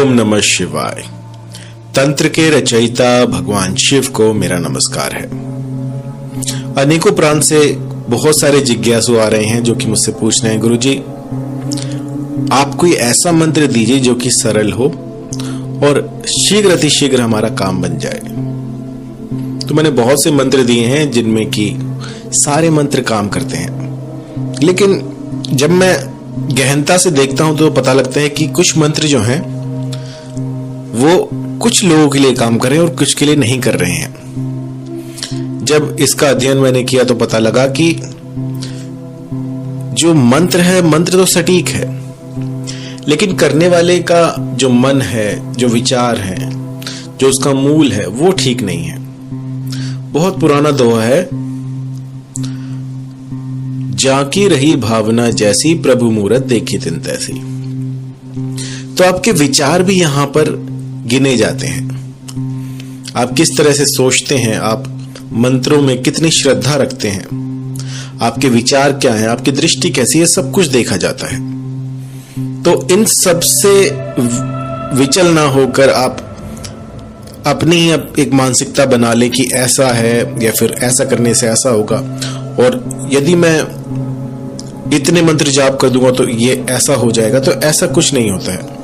ओम नमः शिवाय। तंत्र के रचयिता भगवान शिव को मेरा नमस्कार है। अनेकों प्रांत से बहुत सारे जिज्ञासु आ रहे हैं जो कि मुझसे पूछ रहे हैं, गुरुजी आप कोई ऐसा मंत्र दीजिए जो कि सरल हो और शीघ्र अतिशीघ्र हमारा काम बन जाए। तो मैंने बहुत से मंत्र दिए हैं जिनमें कि सारे मंत्र काम करते हैं, लेकिन जब मैं गहनता से देखता हूं तो पता लगता है कि कुछ मंत्र जो हैं वो कुछ लोगों के लिए काम कर रहे हैं और कुछ के लिए नहीं कर रहे हैं। जब इसका अध्ययन मैंने किया तो पता लगा कि जो मंत्र है, मंत्र तो सटीक है, लेकिन करने वाले का जो मन है, जो विचार है, जो उसका मूल है, वो ठीक नहीं है। बहुत पुराना दोहा है, जाकी रही भावना जैसी प्रभु मूरत देखी तिन तैसी। तो आपके विचार भी यहां पर गिने जाते हैं। आप किस तरह से सोचते हैं, आप मंत्रों में कितनी श्रद्धा रखते हैं, आपके विचार क्या है, आपकी दृष्टि कैसी है, सब कुछ देखा जाता है। तो इन सब से विचल ना होकर आप अपनी ही एक मानसिकता बना ले कि ऐसा है या फिर ऐसा करने से ऐसा होगा, और यदि मैं इतने मंत्र जाप कर दूंगा तो ये ऐसा हो जाएगा। तो ऐसा कुछ नहीं होता है।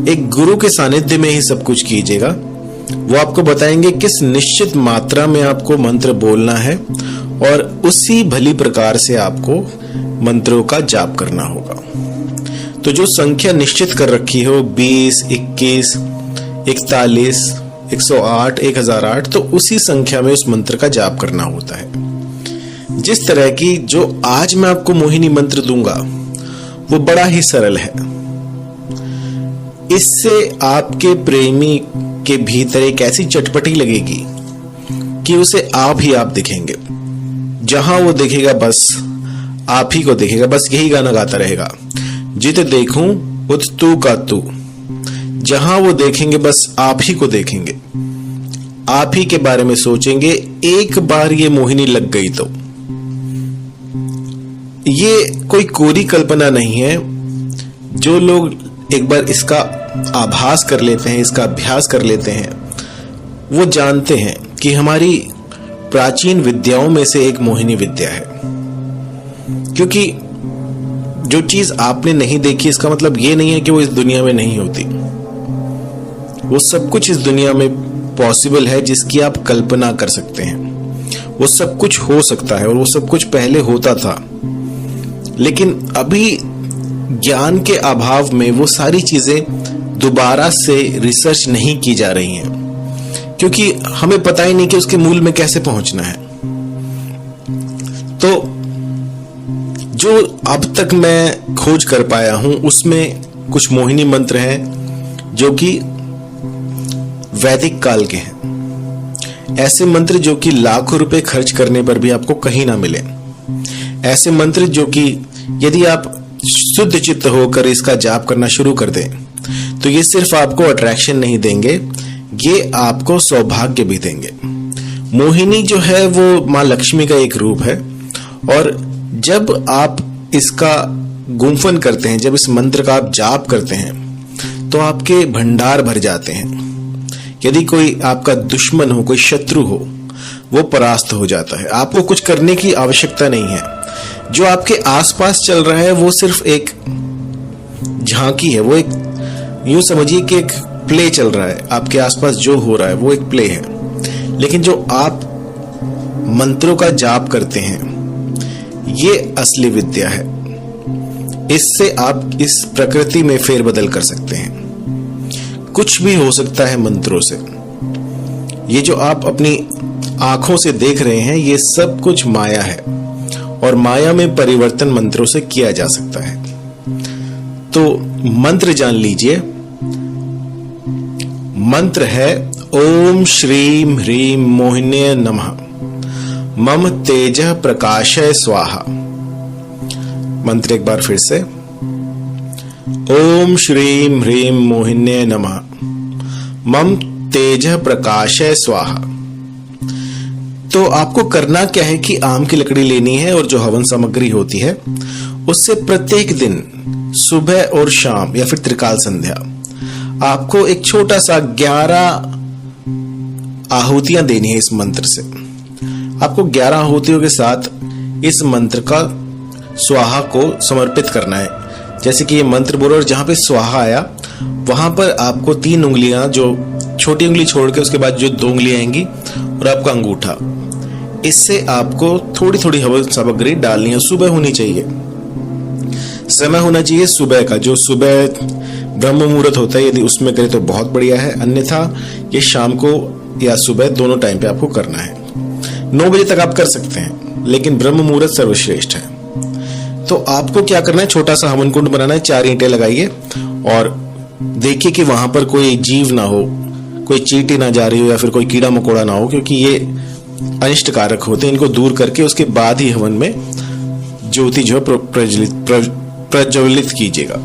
एक गुरु के सानिध्य में ही सब कुछ कीजिएगा। वो आपको बताएंगे किस निश्चित मात्रा में आपको मंत्र बोलना है और उसी भली प्रकार से आपको मंत्रों का जाप करना होगा। तो जो संख्या निश्चित कर रखी हो 20, 21, 41, 108, 1008, तो उसी संख्या में उस मंत्र का जाप करना होता है। जिस तरह की जो आज मैं आपको मोहिनी मंत्र दूंगा वो बड़ा ही सरल है। इससे आपके प्रेमी के भीतर एक ऐसी चटपटी लगेगी कि उसे आप ही आप दिखेंगे। जहां वो देखेगा बस आप ही को देखेगा, बस यही गाना गाता रहेगा, जित देखूं उत तू का तू। जहां वो देखेंगे बस आप ही को देखेंगे, आप ही के बारे में सोचेंगे। एक बार ये मोहिनी लग गई तो ये कोई कोरी कल्पना नहीं है। जो लोग एक बार इसका आभास कर लेते हैं, इसका अभ्यास कर लेते हैं, वो जानते हैं कि हमारी प्राचीन विद्याओं में से एक मोहिनी विद्या है। क्योंकि जो चीज आपने नहीं देखी इसका मतलब ये नहीं है कि वो इस दुनिया में नहीं होती। वो सब कुछ इस दुनिया में पॉसिबल है जिसकी आप कल्पना कर सकते हैं। वो सब कुछ हो सकता है और वो सब कुछ पहले होता था, लेकिन अभी ज्ञान के अभाव में वो सारी चीजें दोबारा से रिसर्च नहीं की जा रही हैं, क्योंकि हमें पता ही नहीं कि उसके मूल में कैसे पहुंचना है। तो जो अब तक मैं खोज कर पाया हूं उसमें कुछ मोहिनी मंत्र हैं जो कि वैदिक काल के हैं। ऐसे मंत्र जो कि लाखों रुपए खर्च करने पर भी आपको कहीं ना मिले। ऐसे मंत्र जो कि यदि आप शुद्ध चित्त होकर इसका जाप करना शुरू कर दें तो ये सिर्फ आपको अट्रैक्शन नहीं देंगे, ये आपको सौभाग्य भी देंगे। मोहिनी जो है वो मां लक्ष्मी का एक रूप है, और जब आप इसका गुंफन करते हैं, जब इस मंत्र का आप जाप करते हैं तो आपके भंडार भर जाते हैं। यदि कोई आपका दुश्मन हो, कोई शत्रु हो, वो परास्त हो जाता है। आपको कुछ करने की आवश्यकता नहीं है। जो आपके आसपास चल रहा है वो सिर्फ एक झांकी है, वो एक यूं समझिए कि एक प्ले चल रहा है। आपके आसपास जो हो रहा है वो एक प्ले है, लेकिन जो आप मंत्रों का जाप करते हैं ये असली विद्या है। इससे आप इस प्रकृति में फेरबदल कर सकते हैं। कुछ भी हो सकता है मंत्रों से। ये जो आप अपनी आंखों से देख रहे हैं ये सब कुछ माया है, और माया में परिवर्तन मंत्रों से किया जा सकता है। तो मंत्र जान लीजिए। मंत्र है ओम श्रीम ह्रीम मोहिन्ये नमः, मम तेजः प्रकाशय स्वाहा। मंत्र एक बार फिर से, ओम श्रीम ह्रीम मोहिन्ये नमः, मम तेजः प्रकाशय स्वाहा। तो आपको करना क्या है कि आम की लकड़ी लेनी है और जो हवन सामग्री होती है उससे प्रत्येक दिन सुबह और शाम या फिर त्रिकाल संध्या आपको एक छोटा सा 11 आहुतियां देनी है इस मंत्र से। आपको 11 आहुतियों के साथ इस मंत्र का स्वाहा को समर्पित करना है। जैसे कि ये मंत्र बोलो और जहां पे स्वाहा आया वहां पर आपको 3 उंगलियां, जो छोटी उंगली छोड़ के उसके बाद जो 2 उंगलियां आएंगी और आपका अंगूठा, इससे आपको थोड़ी थोड़ी हवन सामग्री डालनी है। सुबह होनी चाहिए, समय होना चाहिए सुबह का, जो सुबह ब्रह्म मुहूर्त होता है, यदि उसमें करें तो बहुत बढ़िया है, अन्यथा ये शाम को या सुबह दोनों टाइम पे आपको करना है। 9 बजे तक आप कर सकते हैं, लेकिन ब्रह्म मुहूर्त सर्वश्रेष्ठ है। तो आपको क्या करना है, छोटा सा हवन कुंड बनाना है, 4 ईंटें लगाइए और देखिए कि वहां पर कोई जीव ना हो, कोई चींटी ना जा रही हो या फिर कोई कीड़ा मकोड़ा ना हो, क्योंकि ये अनिष्ट कारक होते हैं। इनको दूर करके उसके बाद ही हवन में ज्योति जो है प्रज्वलित कीजिएगा।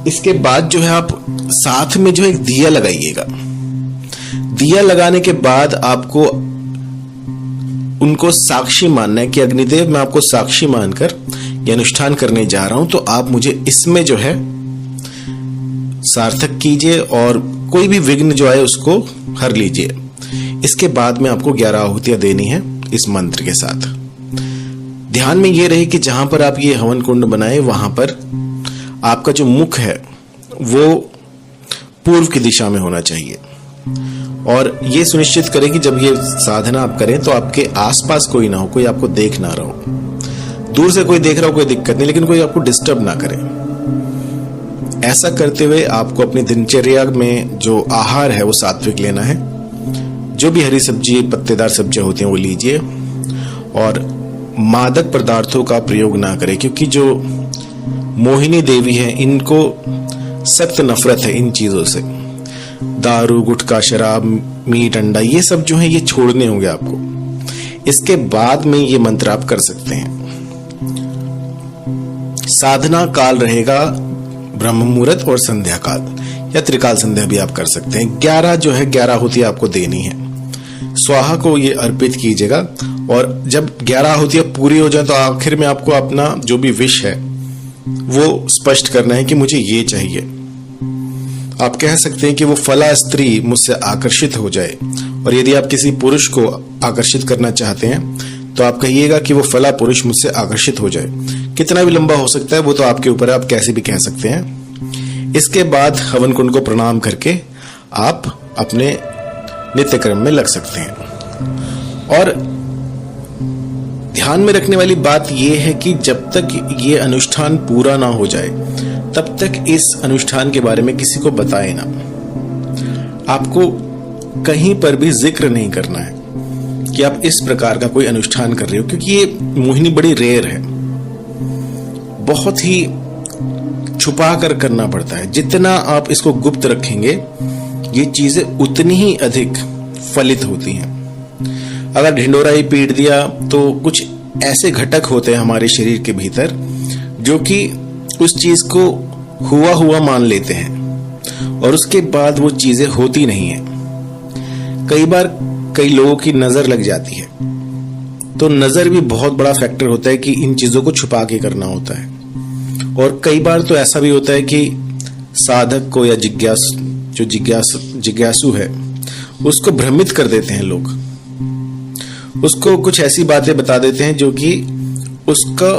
इसके बाद जो है आप साथ में जो है एक दिया लगाइएगा। दिया लगाने के बाद आपको उनको साक्षी मानना है कि अग्निदेव, मैं आपको साक्षी मानकर ये अनुष्ठान करने जा रहा हूं, तो आप मुझे इसमें जो है सार्थक कीजिए और कोई भी विघ्न जो है उसको हर लीजिए। इसके बाद में आपको 11 आहुतियां देनी है इस मंत्र के साथ। ध्यान में ये रहे कि जहां पर आप ये हवन कुंड बनाए वहां पर आपका जो मुख है वो पूर्व की दिशा में होना चाहिए। और ये सुनिश्चित करें कि जब ये साधना आप करें तो आपके आसपास कोई ना हो, कोई आपको देख ना रहा हो। दूर से कोई देख रहा हो कोई दिक्कत नहीं, लेकिन कोई आपको डिस्टर्ब ना करे। ऐसा करते हुए आपको अपनी दिनचर्या में जो आहार है वो सात्विक लेना है। जो भी हरी सब्जी, पत्तेदार सब्जियां होती हैं वो लीजिए और मादक पदार्थों का प्रयोग ना करें, क्योंकि जो मोहिनी देवी है इनको सख्त नफरत है इन चीजों से। दारू, गुटखा, शराब, मीट, अंडा, ये सब जो है ये छोड़ने होंगे आपको। इसके बाद में ये मंत्र आप कर सकते हैं। साधना काल रहेगा ब्रह्म मुहूर्त और संध्या काल या त्रिकाल संध्या भी आप कर सकते हैं। 11 जो है 11 आहुतियां आपको देनी है। स्वाहा को ये अर्पित कीजिएगा और जब 11 आहुतियां पूरी हो जाए तो आखिर में आपको अपना जो भी विश है वो स्पष्ट करना है कि मुझे ये चाहिए। आप कह सकते हैं कि वो फला स्त्री मुझसे आकर्षित हो जाए, और यदि आप किसी पुरुष को आकर्षित करना चाहते हैं तो आप कहिएगा कि वो फला पुरुष मुझसे आकर्षित हो जाए। कितना भी लंबा हो सकता है वो तो आपके ऊपर है, आप कैसे भी कह सकते हैं। इसके बाद हवन कुंड को प्रणाम करके आप अपने नित्य क्रम में लग सकते हैं। और ध्यान में रखने वाली बात यह है कि जब तक ये अनुष्ठान पूरा ना हो जाए तब तक इस अनुष्ठान के बारे में किसी को बताए ना। आपको कहीं पर भी जिक्र नहीं करना है कि आप इस प्रकार का कोई अनुष्ठान कर रहे हो, क्योंकि ये मोहिनी बड़ी रेयर है, बहुत ही छुपा कर करना पड़ता है। जितना आप इसको गुप्त रखेंगे ये चीजें उतनी ही अधिक फलित होती हैं। अगर ढिंडोरा ही पीट दिया तो कुछ ऐसे घटक होते हैं हमारे शरीर के भीतर जो कि उस चीज को हुआ हुआ मान लेते हैं और उसके बाद वो चीजें होती नहीं है। कई बार कई लोगों की नजर लग जाती है, तो नजर भी बहुत बड़ा फैक्टर होता है कि इन चीजों को छुपा के करना होता है। और कई बार तो ऐसा भी होता है कि साधक को या जिज्ञासु है उसको भ्रमित कर देते हैं लोग, उसको कुछ ऐसी बातें बता देते हैं जो कि उसका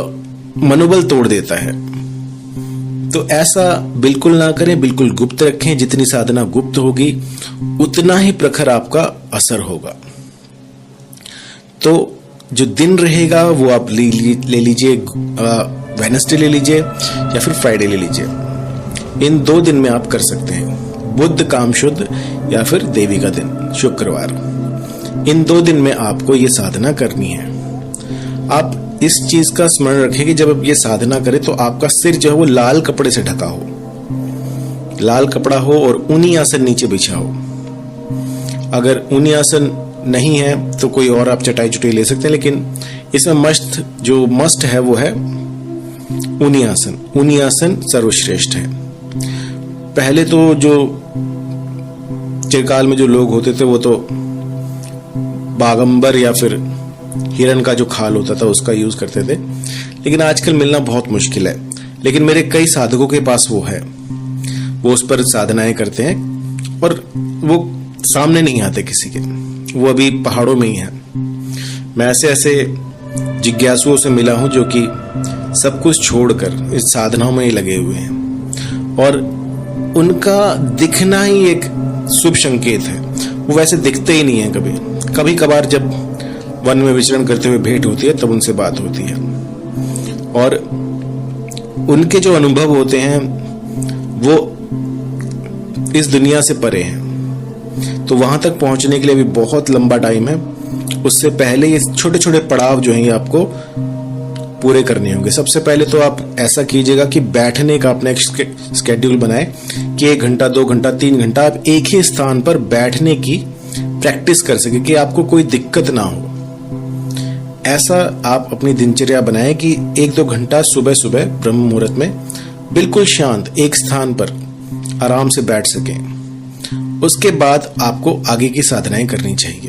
मनोबल तोड़ देता है। तो ऐसा बिल्कुल ना करें, बिल्कुल गुप्त रखें। जितनी साधना गुप्त होगी उतना ही प्रखर आपका असर होगा। तो जो दिन रहेगा वो आप ले लीजिए, वेडनेसडे ले लीजिए या फिर फ्राइडे ले लीजिए। इन 2 दिन में आप कर सकते हैं, बुध काम शुद्ध या फिर देवी का दिन शुक्रवार। इन 2 दिन में आपको ये साधना करनी है। आप इस चीज का स्मरण रखें कि जब आप ये साधना करें तो आपका सिर जो है वो लाल कपड़े से ढका हो, लाल कपड़ा हो और ऊनी आसन नीचे बिछा हो। अगर ऊनी आसन नहीं है तो कोई और आप चटाई चुटाई ले सकते हैं, लेकिन इसमें मस्ट है वो है ऊनी आसन। ऊनी आसन सर्वश्रेष्ठ है। पहले तो जो चिरकाल में जो लोग होते थे वो तो बागंबर या फिर हिरण का जो खाल होता था उसका यूज करते थे, लेकिन आजकल मिलना बहुत मुश्किल है। लेकिन मेरे कई साधकों के पास वो है। वो उस पर साधनाएं करते हैं और वो सामने नहीं आते किसी के, वो अभी पहाड़ों में ही है। मैं ऐसे ऐसे जिज्ञासुओं से मिला हूं जो कि सब कुछ छोड़कर इस साधनाओं में ही लगे हुए हैं और उनका दिखना ही एक शुभ संकेत है। वो वैसे दिखते ही नहीं है कभी, कभी कभार जब वन में विचरण करते हुए भेंट होती है तब उनसे बात होती है और उनके जो अनुभव होते हैं वो इस दुनिया से परे हैं। तो वहां तक पहुंचने के लिए भी बहुत लंबा टाइम है। उससे पहले ये छोटे छोटे पड़ाव जो हैं ये आपको पूरे करने होंगे। सबसे पहले तो आप ऐसा कीजिएगा कि बैठने का अपना एक स्केड्यूल बनाए कि 1 घंटा 2 घंटा 3 घंटा आप एक ही स्थान पर बैठने की प्रैक्टिस कर सके कि आपको कोई दिक्कत ना हो। ऐसा आप अपनी दिनचर्या बनाएं कि 1-2 घंटा सुबह सुबह ब्रह्म मुहूर्त में बिल्कुल शांत एक स्थान पर आराम से बैठ सकें। उसके बाद आपको आगे की साधनाएं करनी चाहिए।